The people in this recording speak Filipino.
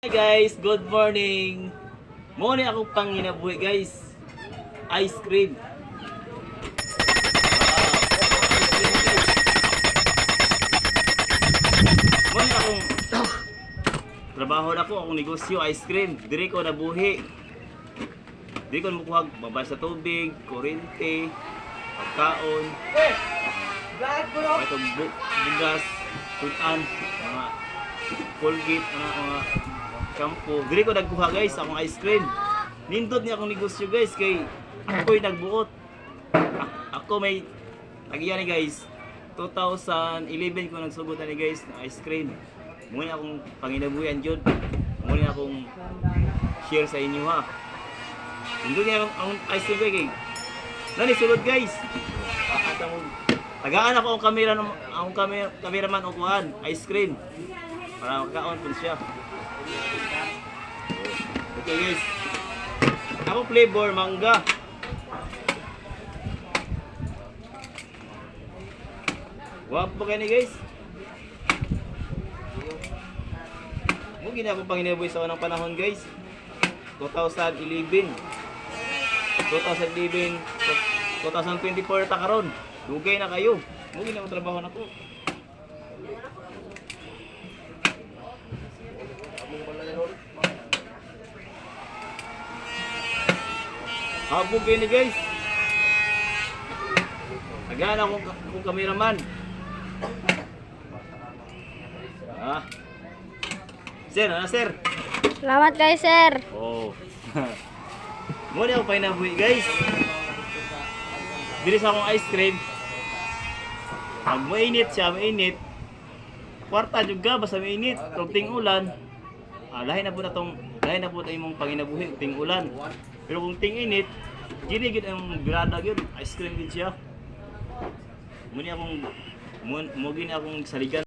Hi guys, good morning. Muna ako panginabuhi guys. Ice cream. Muna akong trabaho na ko, akong negosyo, ice cream. Diri ko nabuhi. Diri ko mukuha babay sa tubig, kuryente, pagkaon. Itong bugas, tutan, mga Colgate, mga shampoo. Diri ko nagkuha guys, akong ice cream. Nindot niya akong negosyo guys, kay ako'y nagbuot. Ako may tagiyan ni guys. 2011 ko nagsugod na ni guys ng ice cream. Muna akong panginabuyan dyan. Muna akong share sa inyo ha. Nindot niya akong ice cream kay. Nani sulod guys. Tagaan ako ang cameraman o kuhan, ice cream. Para magkaon po siya. Okay guys. Ako flavor mangga. Wapo kayo ni guys. Mugin ako panginaboy sa unang panahon guys. 2011. 2024 ta karon. Dugay na kayo. Mugin ako trabaho na ko. Habog kayo ni guys. Tagaan akong cameraman. Sir, sir? Salamat kay sir. Oh. Muna ako pinabuhi guys. Dili sa akong ice cream. Pag mainit siya, mainit. Kwarta juga basta mainit. Kung ting ulan, lahi na po imong panginabuhi ting ulan. Pero kung ting init, dili gid ang grada gyud, ice cream gid siya. Muna akong saligan.